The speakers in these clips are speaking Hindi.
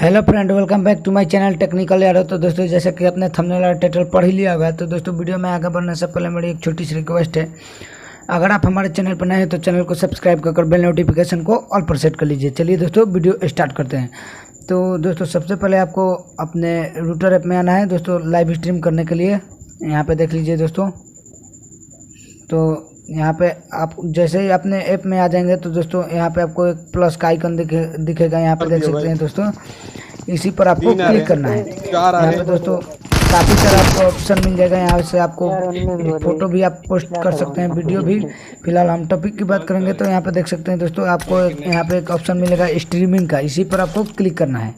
Hello friend, welcome back to my channel technical यारो। तो दोस्तों, जैसे कि आपने थंबनेल और टाइटल पढ़ ही लिया होगा, तो दोस्तों वीडियो में आगे बढ़ने से पहले मेरी एक छोटी सी रिक्वेस्ट है। अगर आप हमारे चैनल पर नए हैं तो चैनल को सब्सक्राइब कर बेल नोटिफिकेशन को ऑल पर सेट कर लीजिए। चलिए दोस्तों, वीडियो स्टार्ट करते हैं। तो दोस्तों, सबसे पहले आपको अपने रूटर ऐप में आना है दोस्तों, लाइव स्ट्रीम करने के लिए। यहाँ पर देख लीजिए दोस्तों। तो यहाँ पे आप जैसे ही अपने ऐप में आ जाएंगे तो दोस्तों यहाँ पे आपको एक प्लस का आइकन दिखेगा। यहाँ पे देख सकते हैं दोस्तों, इसी पर आपको क्लिक करना है। यहाँ पे दोस्तों काफ़ी सारा आपको ऑप्शन मिल जाएगा। यहाँ से आपको फोटो भी आप पोस्ट कर सकते हैं, वीडियो भी। फिलहाल हम टॉपिक की बात करेंगे। तो यहाँ पे देख सकते हैं दोस्तों, आपको यहाँ पे एक ऑप्शन मिलेगा स्ट्रीमिंग का, इसी पर आपको क्लिक करना है।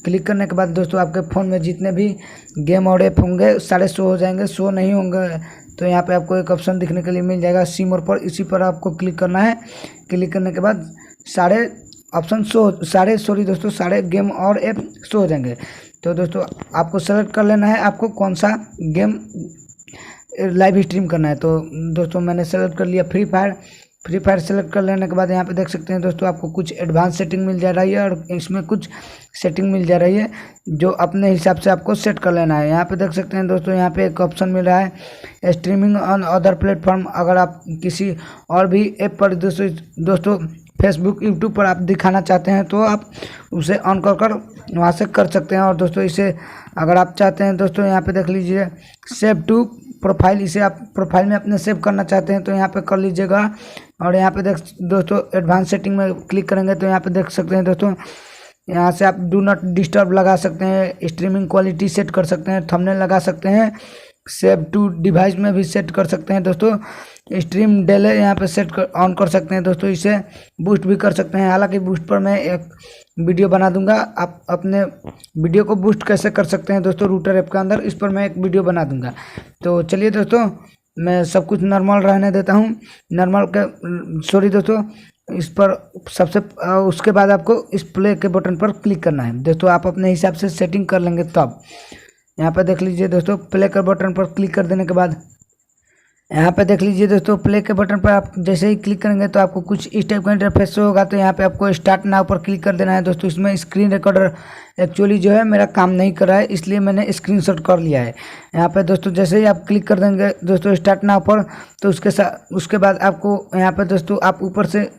क्लिक करने के बाद दोस्तों आपके फ़ोन में जितने भी गेम और ऐप होंगे सारे शो हो जाएंगे। शो नहीं होंगे तो यहाँ पे आपको एक ऑप्शन दिखने के लिए मिल जाएगा सी मोर पर, इसी पर आपको क्लिक करना है। क्लिक करने के बाद सारे ऑप्शन सारे गेम और ऐप शो हो जाएंगे। तो दोस्तों आपको सेलेक्ट कर लेना है आपको कौन सा गेम लाइव स्ट्रीम करना है। तो दोस्तों मैंने सेलेक्ट कर लिया फ्री फायर सेलेक्ट कर लेने के बाद यहाँ पे देख सकते हैं दोस्तों, आपको कुछ एडवांस सेटिंग मिल जा रही है और इसमें कुछ सेटिंग मिल जा रही है जो अपने हिसाब से आपको सेट कर लेना है। यहाँ पे देख सकते हैं दोस्तों, यहाँ पे एक ऑप्शन मिल रहा है स्ट्रीमिंग ऑन अदर प्लेटफॉर्म। अगर आप किसी और भी ऐप पर दोस्तों फेसबुक यूट्यूब पर आप दिखाना चाहते हैं तो आप उसे ऑन कर वहाँ से कर सकते हैं। और दोस्तों इसे अगर आप चाहते हैं दोस्तों, यहाँ पे देख लीजिए सेव टू प्रोफाइल, इसे आप प्रोफाइल में अपने सेव करना चाहते हैं तो यहाँ पे कर लीजिएगा। और यहाँ पे देख दोस्तों एडवांस सेटिंग में क्लिक करेंगे तो यहाँ पे देख सकते हैं दोस्तों, यहाँ से आप डू नॉट डिस्टर्ब लगा सकते हैं, स्ट्रीमिंग क्वालिटी सेट कर सकते हैं, थंबनेल लगा सकते हैं, सेव टू डिवाइस में भी सेट कर सकते हैं दोस्तों। स्ट्रीम डिले यहाँ पे ऑन कर सकते हैं दोस्तों। इसे बूस्ट भी कर सकते हैं। हालांकि बूस्ट पर मैं एक वीडियो बना दूंगा, आप अपने वीडियो को बूस्ट कैसे कर सकते हैं दोस्तों रूटर ऐप के अंदर, इस पर मैं एक वीडियो बना दूंगा। तो चलिए दोस्तों, मैं सब कुछ नॉर्मल रहने देता हूँ। दोस्तों इस पर उसके बाद आपको इस प्ले के बटन पर क्लिक करना है दोस्तों। आप अपने हिसाब से सेटिंग कर लेंगे तब। यहाँ पे देख लीजिए दोस्तों, प्ले के बटन पर क्लिक कर देने के बाद यहाँ पे देख लीजिए दोस्तों, प्ले के बटन पर आप जैसे ही क्लिक करेंगे तो आपको कुछ इस टाइप का इंटरफेस होगा। तो यहाँ पे आपको स्टार्ट नाउ पर क्लिक कर देना है दोस्तों। इसमें स्क्रीन रिकॉर्डर एक्चुअली जो है मेरा काम नहीं कर रहा है, इसलिए मैंने स्क्रीनशॉट कर लिया है। यहाँ पे दोस्तों जैसे ही आप क्लिक कर देंगे दोस्तों स्टार्ट नाउ पर, तो उसके बाद आपको यहाँ पे दोस्तों आप ऊपर से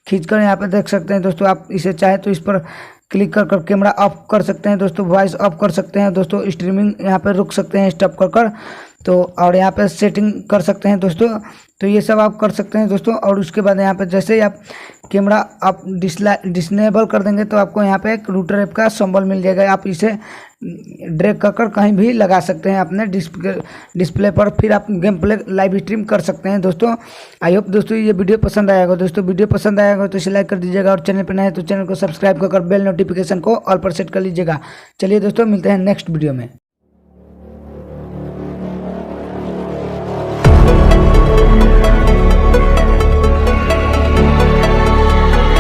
खींचकर यहाँ पे देख सकते हैं दोस्तों, आप इसे चाहे तो इस पर क्लिक कर कैमरा ऑफ कर सकते हैं दोस्तों, वॉइस ऑफ कर सकते हैं दोस्तों, स्ट्रीमिंग यहाँ पे रुक सकते हैं स्टॉप कर तो, और यहाँ पे सेटिंग कर सकते हैं दोस्तों। तो ये सब आप कर सकते हैं दोस्तों। और उसके बाद यहाँ पे जैसे ही आप कैमरा आप डिसनेबल कर देंगे तो आपको यहाँ पे एक रूटर ऐप का सिंबल मिल जाएगा। आप इसे ड्रैग कर कहीं भी लगा सकते हैं अपने डिस्प्ले पर, फिर आप गेम प्ले लाइव स्ट्रीम कर सकते हैं दोस्तों। आई होप दोस्तों ये वीडियो पसंद आएगा दोस्तों। वीडियो पसंद आएगा तो इसे लाइक कर दीजिएगा और चैनल पर नए हैं तो चैनल को सब्सक्राइब कर बेल नोटिफिकेशन को ऑल पर सेट कर लीजिएगा। चलिए दोस्तों, मिलते हैं नेक्स्ट वीडियो में।